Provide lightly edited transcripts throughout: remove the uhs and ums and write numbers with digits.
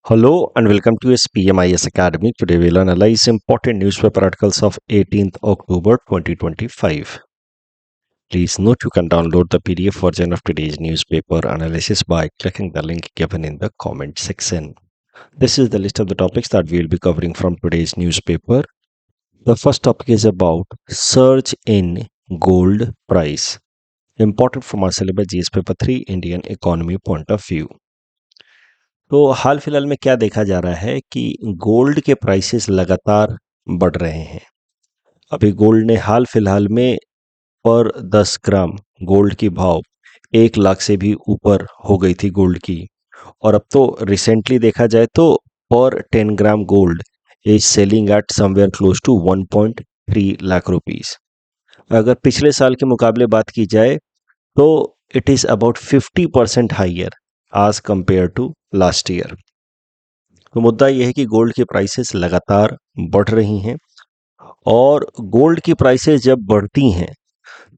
Hello and welcome to SPMIS Academy. Today we'll analyze important newspaper articles of 18th October 2025. Please note you can download the PDF version of today's newspaper analysis by clicking the link given in the comment section. This is the list of the topics that we'll be covering from today's newspaper. The first topic is about surge in gold price. Important from our syllabus GS paper 3 Indian economy point of view. तो हाल फिलहाल में क्या देखा जा रहा है कि gold के प्राइसेस लगातार बढ़ रहे हैं। अभी गोल्ड ने हाल फिलहाल में पर 10 ग्राम गोल्ड की भाव 1 लाख से भी ऊपर हो गई थी गोल्ड की, और अब तो रिसेंटली देखा जाए तो पर 10 gram gold is selling at somewhere close to 1.3 lakh rupees. अगर पिछले साल के मुकाबले बात की जाए तो इट इज़ अबाउट 50% हाइयर आज कंपेयर टू लास्ट ईयर। तो मुद्दा यह है कि गोल्ड की प्राइसेस लगातार बढ़ रही हैं, और गोल्ड की प्राइसेस जब बढ़ती हैं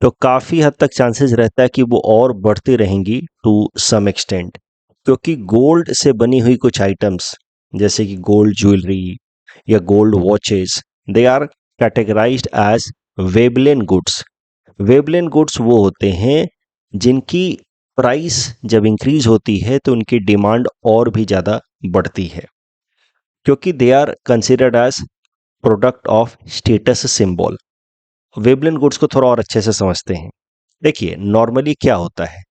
तो काफ़ी हद तक चांसेस रहता है कि वो और बढ़ती रहेंगी टू सम एक्सटेंट, क्योंकि गोल्ड से बनी हुई कुछ आइटम्स जैसे कि गोल्ड ज्वेलरी या gold watches, they are categorised as Veblen goods. Veblen goods वो होते हैं जिनकी प्राइस जब इंक्रीज होती है तो उनकी डिमांड और भी ज़्यादा बढ़ती है, क्योंकि they are considered as product of status symbol. Veblen goods को थोड़ा और अच्छे से समझते हैं। देखिए, नॉर्मली क्या होता है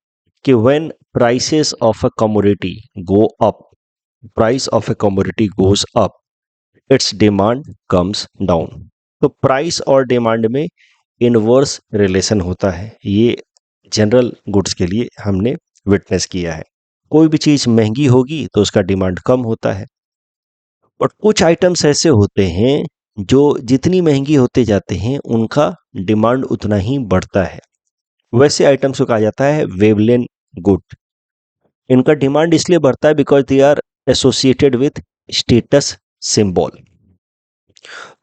कि when prices of a commodity go up, price of a commodity goes up, it's demand comes down. तो प्राइस और डिमांड में इनवर्स रिलेशन होता है। ये जनरल गुड्स के लिए हमने विटनेस किया है। कोई भी चीज़ महंगी होगी तो उसका डिमांड कम होता है, बट कुछ आइटम्स ऐसे होते हैं जो जितनी महंगी होते जाते हैं उनका डिमांड उतना ही बढ़ता है। वैसे आइटम्स को कहा जाता है वेवलेन गुड। इनका डिमांड इसलिए बढ़ता है because they are associated with status symbol.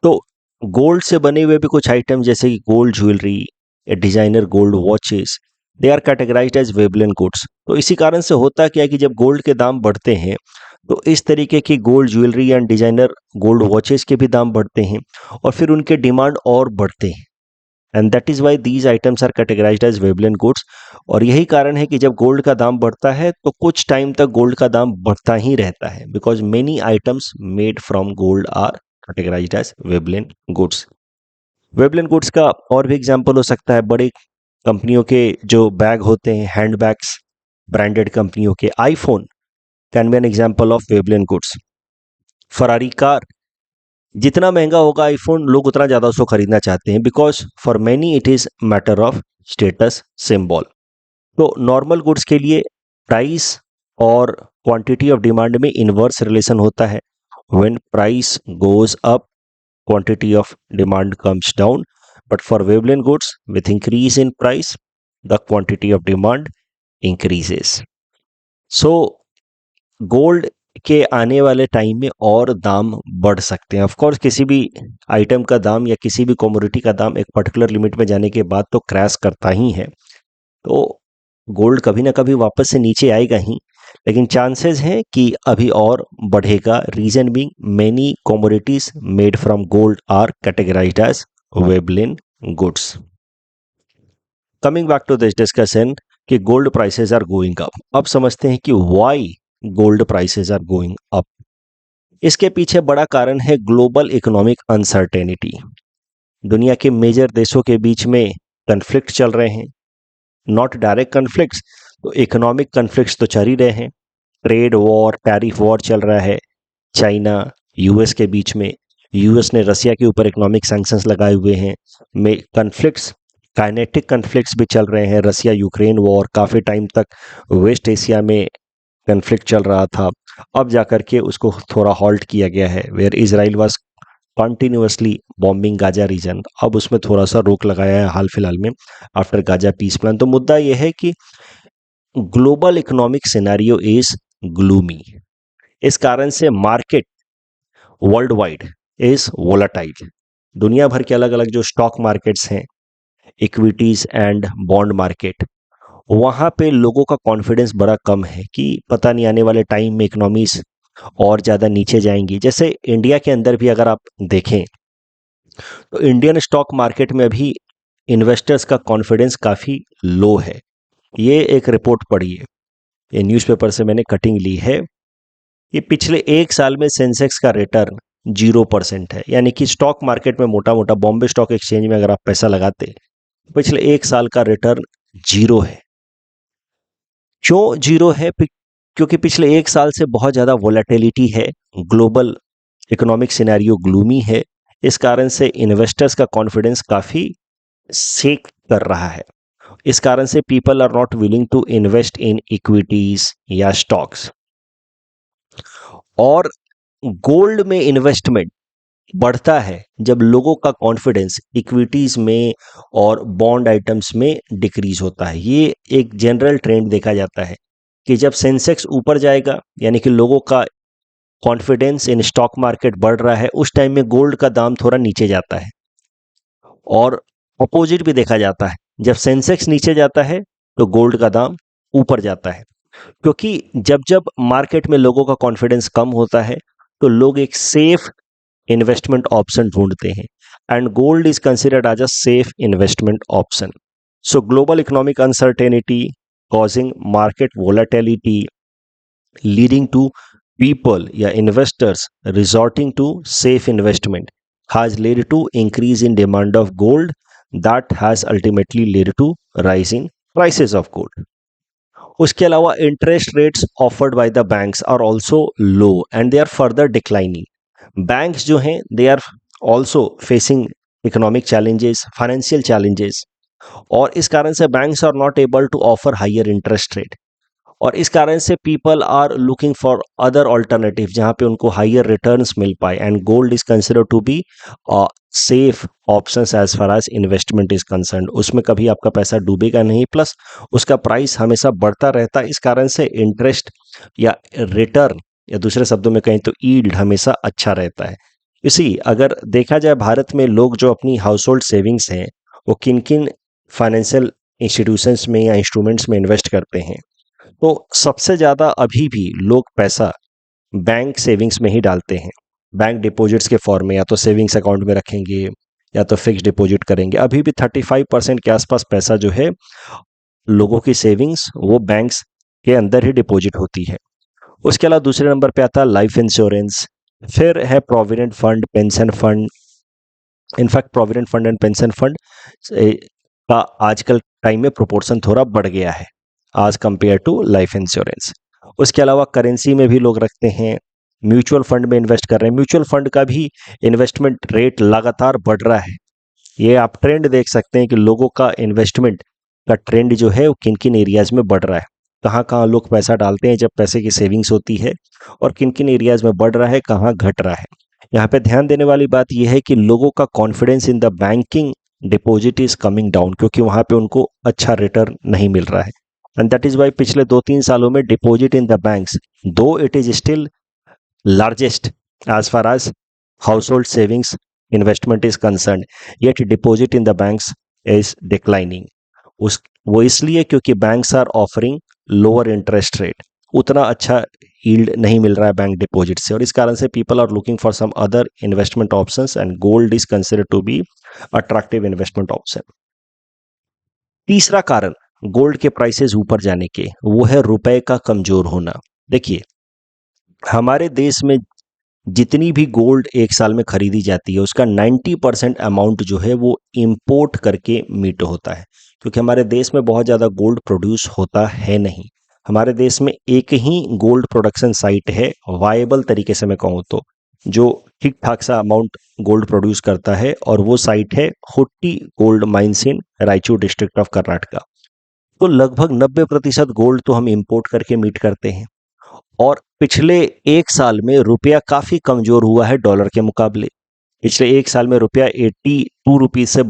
तो गोल्ड से बने हुए भी कुछ आइटम जैसे कि गोल्ड ज्वेलरी या designer gold watches, they are categorised as Veblen goods. तो इसी कारण से होता क्या है कि जब गोल्ड के दाम बढ़ते हैं तो इस तरीके की gold jewellery and designer gold watches के भी दाम बढ़ते हैं, और फिर उनके डिमांड और बढ़ते हैं, and that is why these items are categorised as Veblen goods. और यही कारण है कि जब गोल्ड का दाम बढ़ता है तो कुछ टाइम तक गोल्ड का दाम बढ़ता ही रहता है, because many items made from gold are categorised as Veblen goods. Veblen goods का और भी एग्जाम्पल हो सकता है बड़ी कंपनियों के जो बैग होते हैं, हैंड बैग्स, ब्रांडेड कंपनियों के। IPhone can be an example of Veblen goods. Ferrari car, जितना महंगा होगा आईफोन, लोग उतना ज़्यादा उसको खरीदना चाहते हैं, because for many it is matter of status symbol. तो नॉर्मल गुड्स के लिए प्राइस और क्वांटिटी ऑफ डिमांड में इनवर्स रिलेशन होता है। When price goes up, quantity of demand comes down, but for wavelength goods, with increase in price, the quantity of demand increases. So gold के आने वाले time में और दाम बढ़ सकते हैं। ऑफ कोर्स किसी भी आइटम का दाम या किसी भी कमोडिटी का दाम एक पर्टिकुलर लिमिट में जाने के बाद तो क्रैश करता ही है, तो गोल्ड कभी ना कभी वापस से नीचे आएगा ही, लेकिन चांसेस हैं कि अभी और बढ़ेगा। Reason being many commodities made from gold are categorised as Veblen goods. Coming back to this discussion कि gold prices are going up, अब समझते हैं कि why gold prices are going up. इसके पीछे बड़ा कारण है ग्लोबल इकोनॉमिक अनसर्टेनिटी। दुनिया के मेजर देशों के बीच में कन्फ्लिक्ट चल रहे हैं, नॉट डायरेक्ट कन्फ्लिक्ट्स, तो इकोनॉमिक कन्फ्लिक्ट्स तो चल ही रहे हैं। ट्रेड वॉर, टैरिफ वॉर चल रहा है चाइना यूएस के बीच में। यूएस ने रसिया के ऊपर इकोनॉमिक सैंक्शंस लगाए हुए हैं। में कन्फ्लिक्ट्स, काइनेटिक कन्फ्लिक्ट्स भी चल रहे हैं। रसिया यूक्रेन वॉर काफ़ी टाइम तक वेस्ट एशिया में कन्फ्लिक्ट चल रहा था, अब जाकर के उसको थोड़ा हॉल्ट किया गया है। Where Israel was continuously bombing Gaza region, अब उसमें थोड़ा सा रोक लगाया है हाल फिलहाल में आफ्टर गाजा पीस प्लान। तो मुद्दा यह है कि global economic scenario is gloomy. इस कारण से market world wide is volatile. दुनिया भर के अलग अलग जो स्टॉक मार्केट्स हैं, इक्विटीज एंड बॉन्ड मार्केट, वहाँ पे लोगों का कॉन्फिडेंस बड़ा कम है कि पता नहीं आने वाले टाइम में इकोनॉमीज और ज़्यादा नीचे जाएंगी। जैसे इंडिया के अंदर भी अगर आप देखें तो इंडियन स्टॉक मार्केट में अभी इन्वेस्टर्स का कॉन्फिडेंस काफ़ी लो है। ये एक रिपोर्ट पढ़ी है, ये न्यूज़पेपर से मैंने कटिंग ली है। ये पिछले एक साल में सेंसेक्स का रिटर्न 0% है, यानी कि स्टॉक मार्केट में मोटा मोटा बॉम्बे स्टॉक एक्सचेंज में अगर आप पैसा लगाते पिछले एक साल का रिटर्न जीरो है। क्यों जीरो है? क्योंकि पिछले एक साल से बहुत ज़्यादा वोलेटिलिटी है, ग्लोबल इकोनॉमिक सिनेरियो ग्लूमी है। इस कारण से इन्वेस्टर्स का कॉन्फिडेंस काफ़ी सेक कर रहा है। इस कारण से people are not willing to invest in equities या स्टॉक्स। और गोल्ड में इन्वेस्टमेंट बढ़ता है जब लोगों का कॉन्फिडेंस इक्विटीज में और बॉन्ड आइटम्स में डिक्रीज होता है। ये एक जनरल ट्रेंड देखा जाता है कि जब सेंसेक्स ऊपर जाएगा, यानी कि लोगों का कॉन्फिडेंस इन स्टॉक मार्केट बढ़ रहा है, उस टाइम में गोल्ड का दाम थोड़ा नीचे जाता है। और अपोजिट भी देखा जाता है, जब सेंसेक्स नीचे जाता है तो गोल्ड का दाम ऊपर जाता है। क्योंकि जब जब मार्केट में लोगों का कॉन्फिडेंस कम होता है तो लोग एक सेफ इन्वेस्टमेंट ऑप्शन ढूंढते हैं, and gold is considered as a safe investment option. So global economic uncertainty causing market volatility leading to people या investors resorting to safe investment has led to increase in demand of gold that has ultimately led to rise in prices of gold. उसके अलावा interest rates offered by the banks are also low and they are further declining. Banks जो हैं they are also facing economic challenges, financial challenges, और इस कारण से banks are not able to offer higher interest rate. और इस कारण से people are looking for other alternative जहाँ पे उनको हायर रिटर्न्स मिल पाए, and gold is considered to be safe options as far as investment is concern. उसमें कभी आपका पैसा डूबेगा नहीं, प्लस उसका प्राइस हमेशा बढ़ता रहता है। इस कारण से इंटरेस्ट या रिटर्न, या दूसरे शब्दों में कहें तो यील्ड हमेशा अच्छा रहता है। इसी अगर देखा जाए भारत में लोग जो अपनी हाउस होल्ड सेविंग्स हैं वो किन किन फाइनेंशियल इंस्टीट्यूशंस में या इंस्ट्रूमेंट्स में इन्वेस्ट करते हैं, तो सबसे ज़्यादा अभी भी लोग पैसा बैंक सेविंग्स में ही डालते हैं। बैंक डिपॉजिट्स के फॉर्म में या तो सेविंग्स अकाउंट में रखेंगे या तो फिक्स डिपॉजिट करेंगे। अभी भी 35% के आसपास पैसा जो है लोगों की सेविंग्स वो बैंक्स के अंदर ही डिपॉजिट होती है। उसके अलावा दूसरे नंबर पे आता है लाइफ इंश्योरेंस, फिर है provident fund, pension fund. In fact provident fund and pension fund का आजकल टाइम में प्रोपोर्शन थोड़ा बढ़ गया है आज कंपेयर टू लाइफ इंश्योरेंस। उसके अलावा करेंसी में भी लोग रखते हैं, म्यूचुअल फंड में इन्वेस्ट कर रहे हैं। म्यूचुअल फंड का भी इन्वेस्टमेंट रेट लगातार बढ़ रहा है। ये आप ट्रेंड देख सकते हैं कि लोगों का इन्वेस्टमेंट का ट्रेंड जो है वो किन किन एरियाज में बढ़ रहा है, कहाँ कहाँ लोग पैसा डालते हैं जब पैसे की सेविंग्स होती है, और किन किन एरियाज में बढ़ रहा है, कहाँ घट रहा है। यहाँ पे ध्यान देने वाली बात यह है कि लोगों का confidence in the banking deposit is coming down, क्योंकि वहाँ पे उनको अच्छा रिटर्न नहीं मिल रहा है। एंड दैट इज वाई पिछले 2-3 सालों में डिपॉजिट इन द बैंक्स, दो it is still largest as far as household savings investment is concerned, yet deposit in the banks is declining. उस वो इसलिए क्योंकि banks are offering lower interest rate, उतना अच्छा यील्ड नहीं मिल रहा है बैंक डिपॉजिट से, और इस कारण से people are looking for some other investment options and gold is considered to be attractive investment option. तीसरा कारण गोल्ड के प्राइसेस ऊपर जाने के वो है रुपए का कमजोर होना। देखिए हमारे देश में जितनी भी गोल्ड एक साल में खरीदी जाती है उसका 90% अमाउंट जो है वो इंपोर्ट करके मीट होता है, क्योंकि हमारे देश में बहुत ज़्यादा गोल्ड प्रोड्यूस होता है नहीं। हमारे देश में एक ही गोल्ड प्रोडक्शन साइट है वायबल तरीके से मैं कहूँ तो, जो ठीक ठाक सा अमाउंट गोल्ड प्रोड्यूस करता है, और वो साइट है Hutti gold mines in Raichur district of Karnataka. तो लगभग 90% गोल्ड तो हम इंपोर्ट करके मीट करते हैं। और पिछले एक साल में रुपया काफी कमजोर हुआ है डॉलर के मुकाबले। पिछले एक साल में रुपया 82 रुपीज से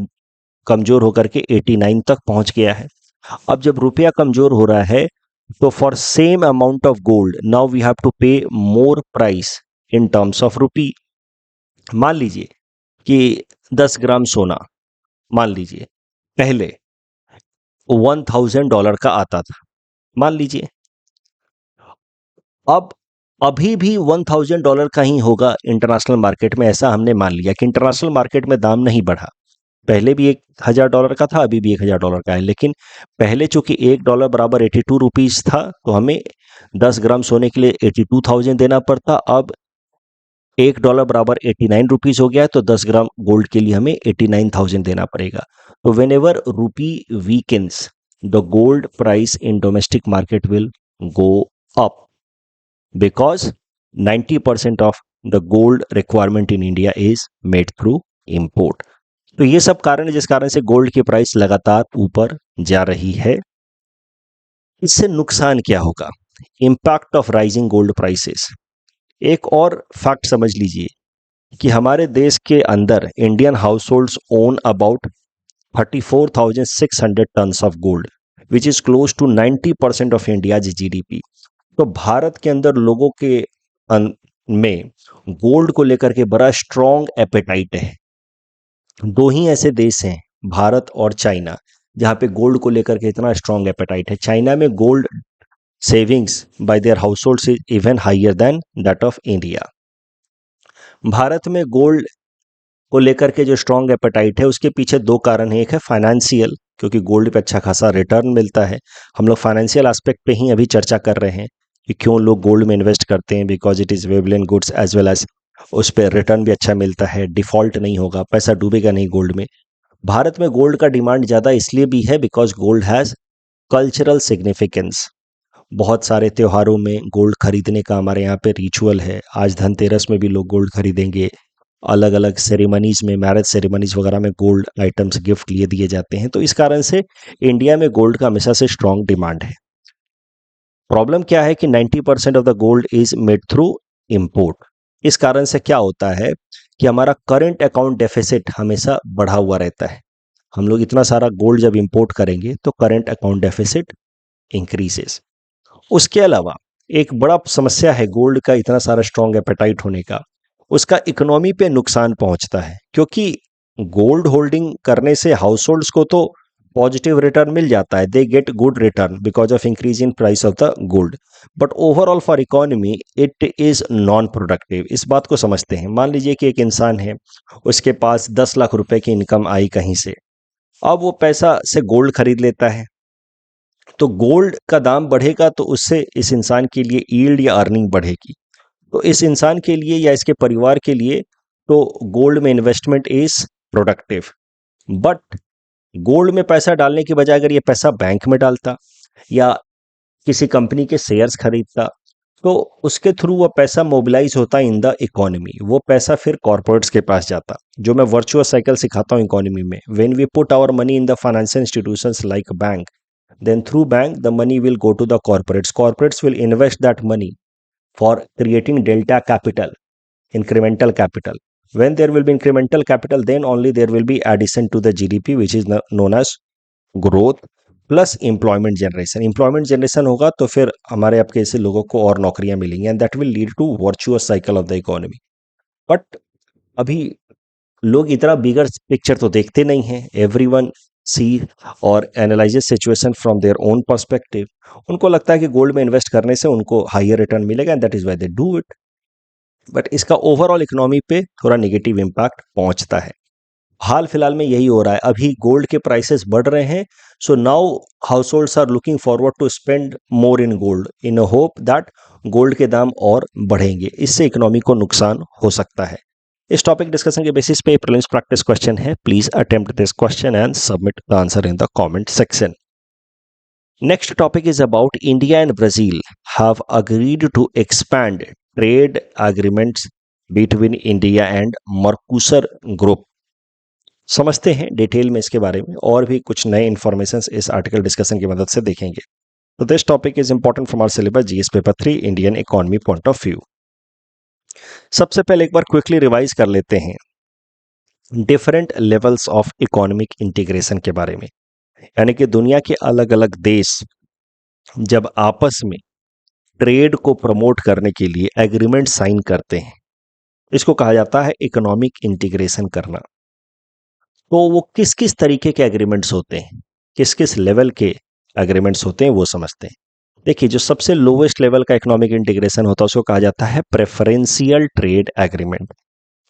कमजोर होकर के 89 तक पहुंच गया है। अब जब रुपया कमजोर हो रहा है तो for same amount of gold now we have to pay more price in terms of rupee. मान लीजिए कि 10 ग्राम सोना मान लीजिए पहले $1000 का आता था, मान लीजिए। अब अभी भी $1000 का ही होगा इंटरनेशनल मार्केट में, ऐसा हमने मान लिया कि इंटरनेशनल मार्केट में दाम नहीं बढ़ा। पहले भी $1000 का था, अभी भी $1000 का है, लेकिन पहले चूंकि $1 बराबर 82 रुपीज था, तो हमें 10 ग्राम सोने के लिए 82,000 देना पड़ता। अब $1 बराबर 89 रुपीज हो गया है, तो 10 ग्राम गोल्ड के लिए हमें 89,000 देना पड़ेगा। तो वेन एवर रूपी weakens, the gold price in domestic market will go up because 90% of the gold requirement in India is made through import। तो ये सब कारण है जिस कारण से गोल्ड की प्राइस लगातार ऊपर जा रही है। इससे नुकसान क्या होगा? Impact of rising gold prices. एक और फैक्ट समझ लीजिए कि हमारे देश के अंदर Indian households own about 34,600 tonnes of gold which is close to 90% of India GDP. तो भारत के अंदर लोगों के में गोल्ड को लेकर के बड़ा स्ट्रॉन्ग एपेटाइट है। दो ही ऐसे देश हैं, भारत और चाइना, जहां पे गोल्ड को लेकर के इतना स्ट्रॉन्ग एपेटाइट है। चाइना में gold savings by their households is even higher than that of India. भारत में गोल्ड को लेकर के जो स्ट्रॉन्ग एपेटाइट है, उसके पीछे दो कारण है। एक है फाइनेंशियल, क्योंकि गोल्ड पे अच्छा खासा रिटर्न मिलता है। हम लोग फाइनेंशियल एस्पेक्ट पे ही अभी चर्चा कर रहे हैं कि क्यों लोग गोल्ड में इन्वेस्ट करते हैं, because it is Veblen goods as well as उस पर रिटर्न भी अच्छा मिलता है, डिफॉल्ट नहीं होगा, पैसा डूबेगा नहीं गोल्ड में। भारत में गोल्ड का डिमांड ज़्यादा इसलिए भी है because gold has cultural significance. बहुत सारे त्योहारों में गोल्ड खरीदने का हमारे यहाँ पे रिचुअल है। आज धनतेरस में भी लोग गोल्ड खरीदेंगे। अलग अलग सेरेमनीज में, मैरिज सेरेमनीज वगैरह में गोल्ड आइटम्स गिफ्ट लिए दिए जाते हैं। तो इस कारण से इंडिया में गोल्ड का हमेशा से स्ट्रॉन्ग डिमांड है। प्रॉब्लम क्या है कि 90% of the gold is made through import. इस कारण से क्या होता है कि हमारा करंट अकाउंट डेफिसिट हमेशा बढ़ा हुआ रहता है। हम लोग इतना सारा गोल्ड जब इंपोर्ट करेंगे तो करंट अकाउंट डेफिसिट इंक्रीजेस। उसके अलावा एक बड़ा समस्या है गोल्ड का इतना सारा स्ट्रॉन्ग एपेटाइट होने का, उसका इकोनॉमी पे नुकसान पहुंचता है। क्योंकि गोल्ड होल्डिंग करने से हाउस होल्ड्स को तो पॉजिटिव रिटर्न मिल जाता है, they get good return because of increase in price of the gold, but overall for economy it is non productive. इस बात को समझते हैं। मान लीजिए कि एक इंसान है, उसके पास 10 लाख रुपए की इनकम आई कहीं से, अब वो पैसा से गोल्ड खरीद लेता है, तो गोल्ड का दाम बढ़ेगा तो उससे इस इंसान के लिए यील्ड या अर्निंग बढ़ेगी। तो इस इंसान के लिए या इसके परिवार के लिए तो गोल्ड में investment is productive. But gold में पैसा डालने की बजाय अगर ये पैसा बैंक में डालता या किसी कंपनी के शेयर्स खरीदता, तो उसके थ्रू वो पैसा मोबिलाइज होता इन द इकोनॉमी। वो पैसा फिर कॉर्पोरेट्स के पास जाता, जो मैं वर्चुअल साइकिल सिखाता हूँ इकोनॉमी में। When we put our money in the financial institutions like bank, then through bank the money will go to the corporates will invest that money for creating delta capital, incremental capital. When there will be incremental capital, then only there will be addition to the GDP, which is known as growth plus employment generation। employment generation होगा तो फिर हमारे आपके ऐसे लोगों को और नौकरियां मिलेंगी, and that will lead to virtuous cycle of the economy। but अभी लोग इतना बिगर पिक्चर तो देखते नहीं हैं। एवरीवन सी और analyses situation from their own perspective. उनको लगता है कि गोल्ड में इन्वेस्ट करने से उनको हायर रिटर्न मिलेगा, and that is why they do it. But इसका ओवरऑल इकोनॉमी पे थोड़ा नेगेटिव इम्पैक्ट पहुंचता है। हाल फिलहाल में यही हो रहा है। अभी गोल्ड के प्राइसेस बढ़ रहे हैं, so now households are looking forward to spend more in gold in hope that gold के दाम और बढ़ेंगे। इससे इकोनॉमी को नुकसान हो सकता है। इस टॉपिक डिस्कशन के बेसिस पे प्रीलिम्स प्रैक्टिस क्वेश्चन है। Please attempt this question and submit the answer in the comment section. Next topic is about India and Brazil have agreed to expand trade agreements between India and Mercosur group. समझते हैं detail में इसके बारे में, और भी कुछ नए इंफॉर्मेशन इस आर्टिकल डिस्कशन की मदद से देखेंगे। तो this topic is important from our syllabus GS paper 3 Indian economy point of view. सबसे पहले एक बार क्विकली रिवाइज कर लेते हैं different levels of economic integration के बारे में। यानी कि दुनिया के अलग अलग देश जब आपस में ट्रेड को प्रमोट करने के लिए एग्रीमेंट साइन करते हैं, इसको कहा जाता है इकोनॉमिक इंटीग्रेशन करना। तो वो किस किस तरीके के एग्रीमेंट्स होते हैं, किस किस लेवल के एग्रीमेंट्स होते हैं, वो समझते हैं। देखिए, जो सबसे लोवेस्ट लेवल का इकोनॉमिक इंटीग्रेशन होता है उसको कहा जाता है preferential trade agreement.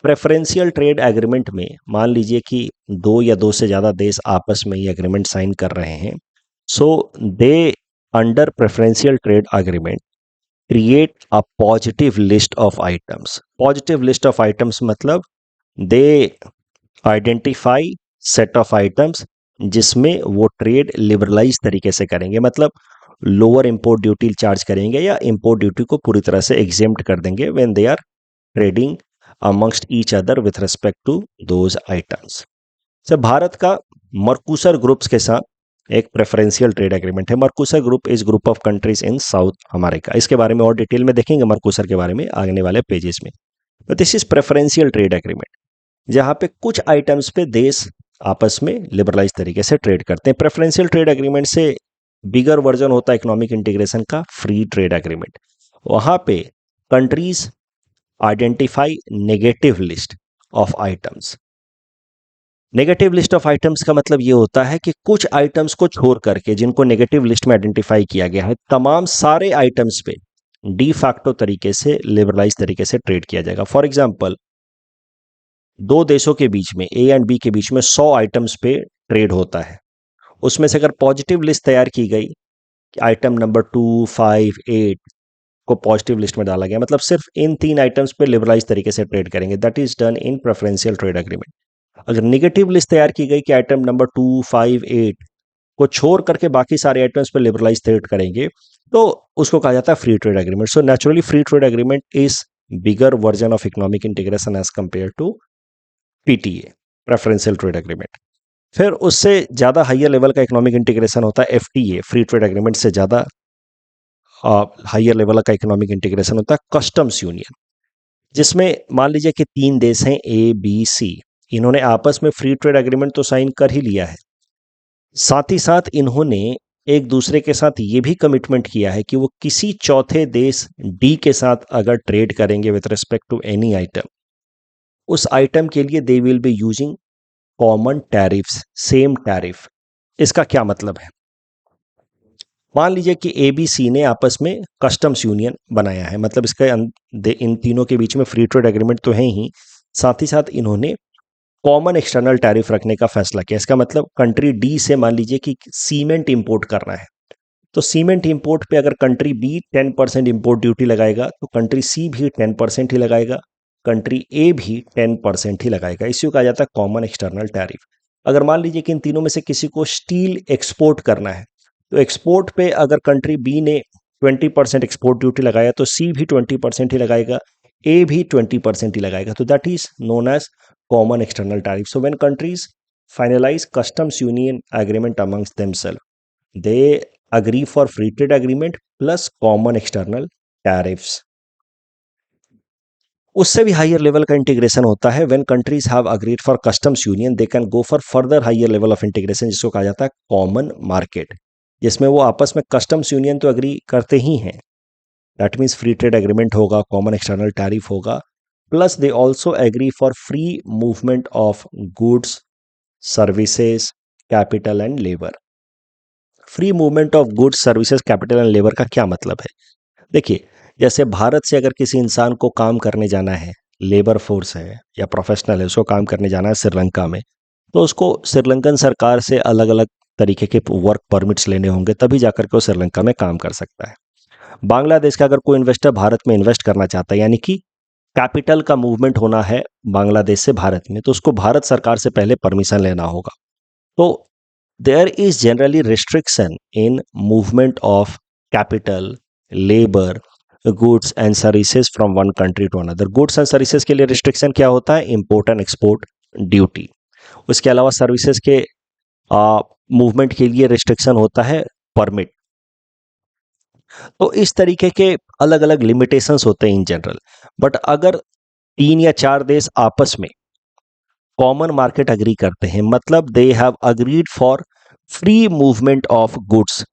Preferential trade agreement में मान लीजिए कि दो या दो से ज़्यादा देश आपस में ये एग्रीमेंट साइन कर रहे हैं। So they under preferential trade agreement create a positive list of items. Positive list of items मतलब they identify set of items जिसमें वो ट्रेड लिबरलाइज तरीके से करेंगे, मतलब लोअर इंपोर्ट ड्यूटी चार्ज करेंगे या इंपोर्ट ड्यूटी को पूरी तरह से एग्जेम्प्ट कर देंगे when they are trading amongst each other with respect to those items. Sir, Bharat का मर्कुसर ग्रुप्स के साथ एक प्रेफरेंशियल ट्रेड एग्रीमेंट है। Mercosur group is group of countries in South America. इसके बारे में और डिटेल में देखेंगे मर्कुसर के बारे में आने वाले पेजेस में। तो this is preferential trade agreement, जहां पे कुछ आइटम्स पे देश आपस में लिबरलाइज तरीके से ट्रेड करते हैं। प्रेफरेंशियल ट्रेड एग्रीमेंट से बिगर वर्जन होता है इकोनॉमिक इंटीग्रेशन का फ्री ट्रेड एग्रीमेंट। वहां पे countries identify negative list of items. Negative list of items का मतलब ये होता है कि कुछ आइटम्स को छोड़ करके जिनको नेगेटिव लिस्ट में आइडेंटिफाई किया गया है, तमाम सारे आइटम्स पे डी फैक्टो तरीके से लिबरलाइज तरीके से ट्रेड किया जाएगा। फॉर एग्जांपल, दो देशों के बीच में ए एंड बी के बीच में 100 आइटम्स पे ट्रेड होता है। उसमें से अगर पॉजिटिव लिस्ट तैयार की गई कि आइटम नंबर 2, 5, 8 को पॉजिटिव लिस्ट में डाला गया, मतलब सिर्फ इन 3 आइटम्स पे लिबरलाइज तरीके से ट्रेड करेंगे। That is done in preferential trade agreement. अगर नेगेटिव लिस्ट तैयार की गई कि आइटम नंबर 2, 5, 8 को छोड़ करके बाकी सारे आइटम्स पे लिबरलाइज ट्रेड करेंगे, तो उसको कहा जाता है free trade agreement. So naturally free trade agreement is bigger version of economic integration as compare to PTA, preferential trade agreement. फिर उससे ज़्यादा हाइयर लेवल का इकोनॉमिक इंटीग्रेशन होता है एफटीए। फ्री ट्रेड एग्रीमेंट से ज़्यादा हाइयर लेवल का economic integration होता है कस्टम्स यूनियन, जिसमें मान लीजिए कि 3 देश हैं ए, बी, सी। इन्होंने आपस में फ्री ट्रेड एग्रीमेंट तो साइन कर ही लिया है, साथ ही साथ इन्होंने एक दूसरे के साथ ये भी कमिटमेंट किया है कि वो किसी चौथे देश डी के साथ अगर ट्रेड करेंगे with respect to any item, उस आइटम के लिए they will be using common tariffs, same tariff. इसका क्या मतलब है? मान लीजिए कि ए बी सी ने आपस में कस्टम्स यूनियन बनाया है, मतलब इसका इन तीनों के बीच में फ्री ट्रेड एग्रीमेंट तो है ही, साथ ही साथ इन्होंने कॉमन एक्सटर्नल टैरिफ रखने का फैसला किया। इसका मतलब कंट्री डी से मान लीजिए कि सीमेंट इंपोर्ट करना है, तो सीमेंट इंपोर्ट पे अगर कंट्री बी 10% इंपोर्ट ड्यूटी लगाएगा तो कंट्री सी भी 10% ही लगाएगा, कंट्री ए भी 10% ही लगाएगा। इसी को कहा जाता है कॉमन एक्सटर्नल टैरिफ। अगर मान लीजिए कि इन तीनों में से किसी को स्टील एक्सपोर्ट करना है, तो एक्सपोर्ट पे अगर कंट्री बी ने 20% एक्सपोर्ट ड्यूटी लगाया तो सी भी 20% ही लगाएगा, ए भी 20% ही लगाएगा। तो that is known as common external tariff. So when countries finalise customs union agreement amongst themselves, they agree for free trade agreement plus common external tariffs। उससे भी हायर लेवल का इंटीग्रेशन होता है when countries have agreed for customs union, they can go for further higher level of integration, जिसको कहा जाता है common market, जिसमें वो आपस में कस्टम्स यूनियन तो अग्री करते ही हैं, that means free trade agreement होगा, कॉमन एक्सटर्नल टैरिफ होगा, plus they also agree for free movement of goods, services, capital and labour. Free movement of goods, services, capital and labour का क्या मतलब है? देखिए, जैसे भारत से अगर किसी इंसान को काम करने जाना है, लेबर फोर्स है या प्रोफेशनल है, उसको काम करने जाना है श्रीलंका में, तो उसको श्रीलंकन सरकार से अलग अलग तरीके के वर्क परमिट्स लेने होंगे, तभी जाकर के वो श्रीलंका में काम कर सकता है। बांग्लादेश का अगर कोई इन्वेस्टर भारत में इन्वेस्ट करना चाहता है, यानी कि कैपिटल का मूवमेंट होना है बांग्लादेश से भारत में, तो उसको भारत सरकार से पहले परमिशन लेना होगा। तो there is generally restriction in movement of capital, labor, goods and services from one country to another। goods and services के लिए restriction क्या होता है? import and export duty। उसके अलावा सर्विसेज के मूवमेंट के लिए restriction होता है परमिट। तो इस तरीके के अलग अलग लिमिटेशंस होते हैं इन जनरल। बट अगर 3 या 4 देश आपस में कॉमन मार्केट अग्री करते हैं, मतलब they have agreed for free movement of goods,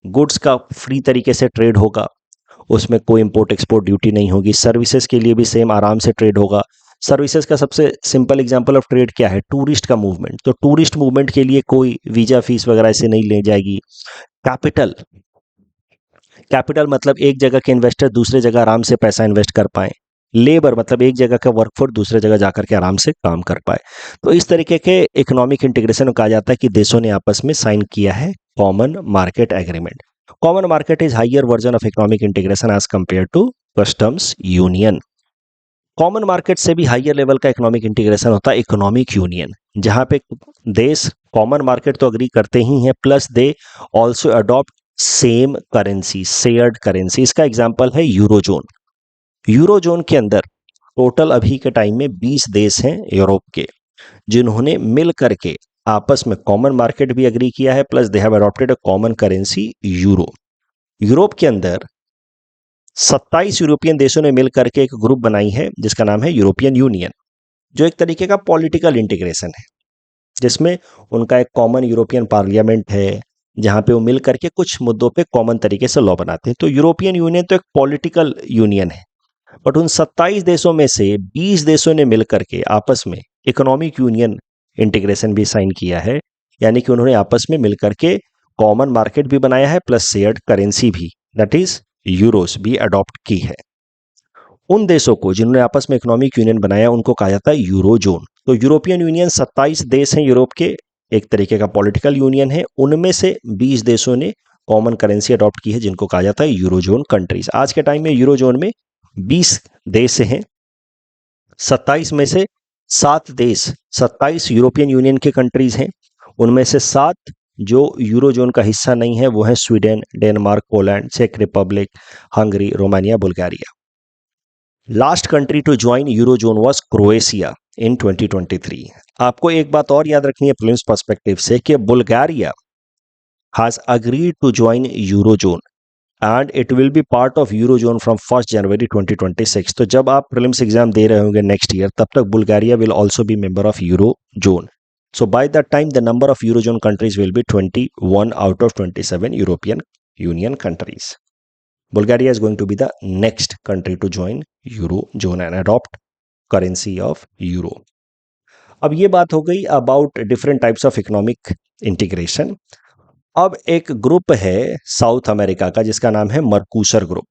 goods का फ्री तरीके से ट्रेड होगा, उसमें कोई इंपोर्ट एक्सपोर्ट ड्यूटी नहीं होगी। सर्विसेज के लिए भी सेम आराम से ट्रेड होगा। सर्विसेज का सबसे सिंपल एग्जांपल ऑफ ट्रेड क्या है? टूरिस्ट का मूवमेंट। तो टूरिस्ट मूवमेंट के लिए कोई वीजा फीस वगैरह ऐसे नहीं ले जाएगी। कैपिटल कैपिटल मतलब एक जगह के इन्वेस्टर दूसरे जगह आराम से पैसा इन्वेस्ट कर पाए। लेबर मतलब एक जगह का वर्कफोर्स दूसरे जगह जाकर के आराम से काम कर पाए। तो इस तरीके के इकोनॉमिक इंटीग्रेशन को कहा जाता है कि देशों ने आपस में साइन किया है common market agreement. Common market is higher version of economic integration as compare to customs union. Common market से भी हायर लेवल का इकोनॉमिक इंटीग्रेशन होता है इकोनॉमिक यूनियन, जहां पे देश कॉमन मार्केट तो अग्री करते ही हैं, plus they also adopt same currency, shared currency. इसका एग्जांपल है यूरोजोन। यूरोजोन के अंदर टोटल अभी के टाइम में 20 देश हैं यूरोप के, जिन्होंने मिल करके आपस में कॉमन मार्केट भी एग्री किया है, plus they have adopted a common currency euro. Europe के अंदर 27 यूरोपियन देशों ने मिल करके एक ग्रुप बनाई है जिसका नाम है यूरोपियन यूनियन, जो एक तरीके का पॉलिटिकल इंटीग्रेशन है, जिसमें उनका एक कॉमन यूरोपियन पार्लियामेंट है, जहां पे वो मिल करके कुछ मुद्दों पे कॉमन तरीके से लॉ बनाते हैं। तो यूरोपियन यूनियन तो एक पॉलिटिकल यूनियन है, बट उन 27 देशों में से 20 देशों ने मिल करके आपस में इकोनॉमिक यूनियन इंटीग्रेशन भी साइन किया है, यानी कि उन्होंने आपस में मिल करके कॉमन मार्केट भी बनाया है, प्लस शेयर्ड करेंसी भी, दैट इज यूरोस भी अडॉप्ट की है। उन देशों को जिन्होंने आपस में इकोनॉमिक यूनियन बनाया उनको कहा जाता है यूरोजोन। तो यूरोपियन यूनियन 27 देश हैं यूरोप के, एक तरीके का पॉलिटिकल यूनियन है, उनमें से 20 देशों ने कॉमन करेंसी अडॉप्ट की है जिनको कहा जाता है यूरोजोन कंट्रीज। आज के टाइम में यूरोजोन में 20 देश हैं, 27 में से 7 देश 27 यूरोपियन यूनियन के कंट्रीज हैं, उनमें से 7 जो यूरोजोन का हिस्सा नहीं है वो है स्वीडन, डेनमार्क, पोलैंड, चेक Republic, Hungary, Romania, Bulgaria. Last country to join eurozone was Croatia in 2023। आपको एक बात और याद रखनी है प्रीलिम्स पर्सपेक्टिव से कि Bulgaria has agreed to join eurozone and it will be part of eurozone from 1 January 2026। तो जब आप प्रीलिम्स एग्जाम दे रहे होंगे नेक्स्ट ईयर, तब तक Bulgaria will also be member of eurozone. So by that time, the number of Eurozone countries will be 21 out of 27 European Union countries. Bulgaria is going to be the next country to join Eurozone and adopt currency of Euro. अब ये बात हो गई about different types of economic integration. अब एक group है south America का जिसका नाम है Mercosur group.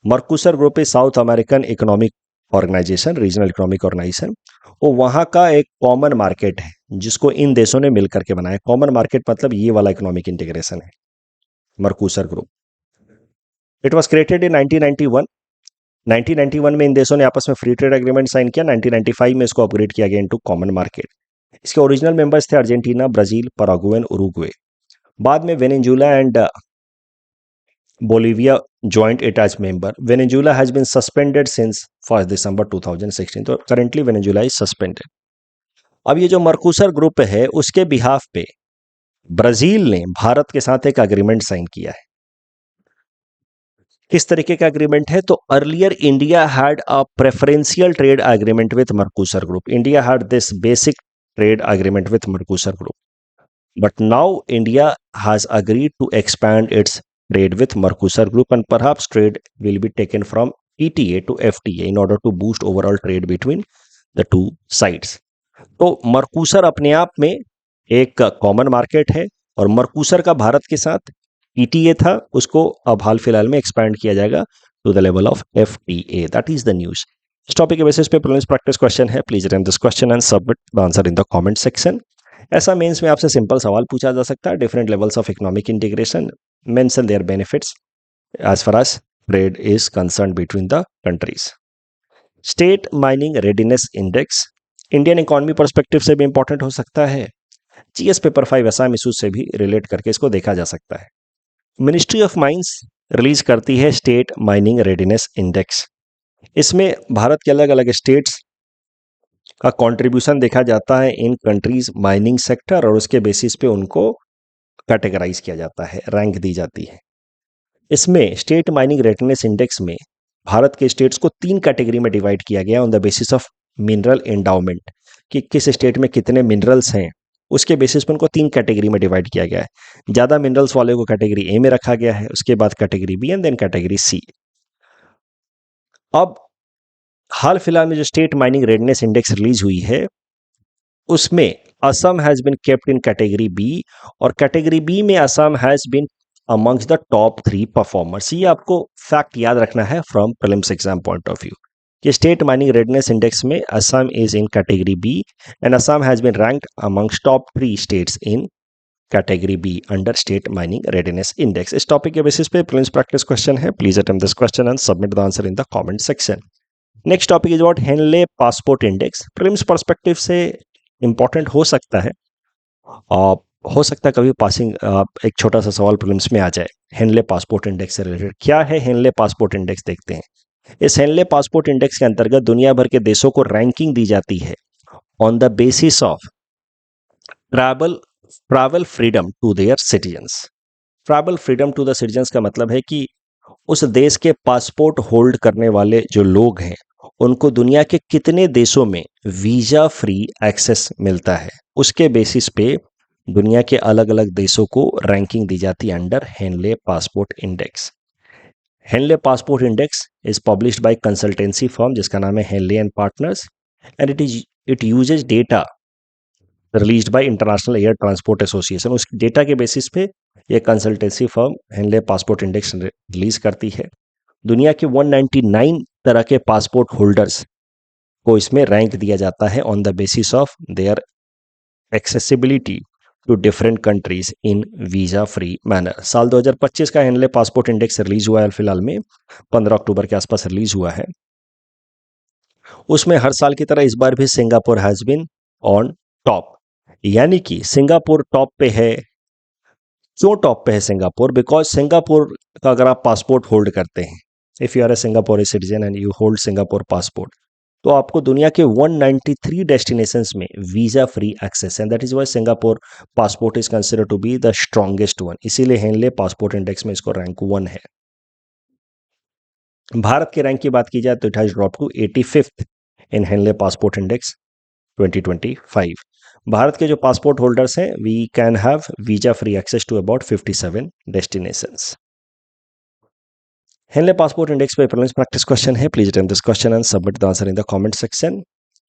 Mercosur group is South American economic organisation, regional economic organisation. वो वहां का एक कॉमन मार्केट है जिसको इन देशों ने मिलकर के बनाया। कॉमन मार्केट मतलब ये वाला इकोनॉमिक इंटीग्रेशन है Mercosur group. It was created in 1991। 1991 में इन देशों ने आपस में फ्री ट्रेड एग्रीमेंट साइन किया। 1995 में इसको अपग्रेड किया गया इनटू कॉमन मार्केट। इसके ओरिजिनल मेंबर्स थे अर्जेंटीना, ब्राजील, पैराग्वे, उरुग्वे। बाद में Venezuela and Bolivia joined it as member. Venezuela has been suspended since 1st December 2016. तो currently Venezuela is suspended. अब ये जो मर्कूसर ग्रुप है उसके बिहाफ पे ब्राजील ने भारत के साथ एक एग्रीमेंट साइन किया है। किस तरीके का एग्रीमेंट है? तो earlier India had a preferential trade agreement with Mercosur group. India had this basic trade agreement with Mercosur group, but now India has agreed to expand its trade with Mercosur group and perhaps trade will be taken from ETA to FTA in order to boost overall trade between the two sides. तो मर्कूसर अपने आप में एक common market है और मर्कूसर का भारत के साथ ETA था, उसको अब हाल फिलहाल में एक्सपैंड किया जाएगा to the level of FTA। That is the news. इस टॉपिक के बेसिस पे प्रीलिम्स प्रैक्टिस क्वेश्चन है। Please attempt this question and submit the answer in the comment section. ऐसा मेंस में आपसे सिंपल सवाल पूछा जा सकता है। Different levels of economic integration, mention their benefits as far as trade is concerned between the countries. State Mining Readiness Index Indian economy perspective से भी इंपॉर्टेंट हो सकता है। जीएस पेपर 5 असम इशूज से भी रिलेट करके इसको देखा जा सकता है। मिनिस्ट्री ऑफ माइंस रिलीज करती है स्टेट माइनिंग रेडीनेस इंडेक्स। इसमें भारत के अलग अलग स्टेट्स का कंट्रीब्यूशन देखा जाता है इन कंट्रीज माइनिंग सेक्टर और उसके बेसिस पे उनको कैटेगराइज किया जाता है, रैंक दी जाती है। इसमें स्टेट माइनिंग रेडीनेस इंडेक्स में भारत के स्टेट्स को 3 कैटेगरी में डिवाइड किया गया on the basis of mineral endowment, कि किस स्टेट में कितने मिनरल्स हैं उसके बेसिस पर उनको 3 कैटेगरी में डिवाइड किया गया है। ज़्यादा मिनरल्स वाले को कैटेगरी ए में रखा गया है, उसके बाद category B and then category C. अब हाल फिलहाल में जो state mining readiness index release हुई है उसमें Assam has been kept in category B और कैटेगरी बी में Assam has been amongst the top 3 performers. ये आपको फैक्ट याद रखना है from prelims exam point of view कि स्टेट माइनिंग रेडनेस इंडेक्स में Assam is in category B and Assam has been ranked amongst top 3 states in category B under state mining readiness index. इस topic के basis पे prelims practice question है. Please attempt this question and submit the answer in the comment section. Next topic is about Henley passport index. Prelims perspective से important हो सकता है. हो सकता है कभी पासिंग एक छोटा सा सवाल प्रीलिम्स में आ जाए हेनले पासपोर्ट इंडेक्स से रिलेटेड. क्या है हेनले पासपोर्ट इंडेक्स, देखते हैं. इस हेनले पासपोर्ट इंडेक्स के अंतर्गत दुनिया भर के देशों को रैंकिंग दी जाती है on the basis of travel freedom to their citizens. Travel freedom to the citizens का मतलब है कि उस देश के पासपोर्ट होल्ड करने वाले जो लोग हैं उनको दुनिया के कितने देशों में वीजा फ्री एक्सेस मिलता है. उसके बेसिस पे दुनिया के अलग अलग देशों को रैंकिंग दी जाती है under Henley passport index. Henley passport index is published by consultancy firm जिसका नाम है Henley and partners and it uses data released by International Air Transport Association. उस डेटा के बेसिस पे ये consultancy firm Henley passport index release करती है. दुनिया के 199 तरह के पासपोर्ट होल्डर्स को इसमें रैंक दिया जाता है on the basis of their accessibility to different countries in visa free manner. साल 2025 का हेनले पासपोर्ट इंडेक्स रिलीज हुआ है. फिलहाल में 15 अक्टूबर के आसपास रिलीज हुआ है. उसमें हर साल की तरह इस बार भी Singapore has been on top. यानी कि सिंगापुर टॉप पे है. क्यों टॉप पे है सिंगापुर? बिकॉज सिंगापुर का अगर आप पासपोर्ट होल्ड करते हैं, इफ यू आर ए सिंगापुरी citizen and you hold Singapore passport, तो आपको दुनिया के 193 डेस्टिनेशंस में वीजा फ्री एक्सेस है. That is why Singapore passport is consider to be the strongest one. इसीलिए हेनले पासपोर्ट इंडेक्स में इसको रैंक 1 है. भारत के रैंक की बात की जाए तो it has drop to 85th in Henley passport index 2025. Bharat के जो पासपोर्ट होल्डर्स हैं we can have visa free access to about 57 destinations. Henley passport index पे प्रीलिम्स प्रैक्टिस क्वेश्चन है. Please attempt this question and submit the answer in the comment section.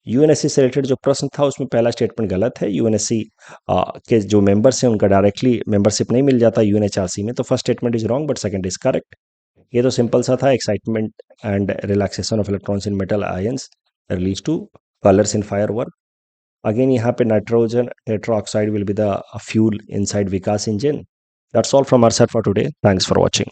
UNSC से related जो प्रश्न था उसमें पहला statement गलत है. यूएनएससी के जो मेंबर्स हैं उनका डायरेक्टली मेंबरशिप नहीं मिल जाता यूएनएचआरसी में. तो first statement is wrong but second is correct. ये तो सिंपल सा था. Excitement and relaxation of electrons in metal ions release to colours in firework. Again यहाँ पे nitrogen tetroxide will be the fuel inside Vikas engine. That's all from our side for today. Thanks for watching.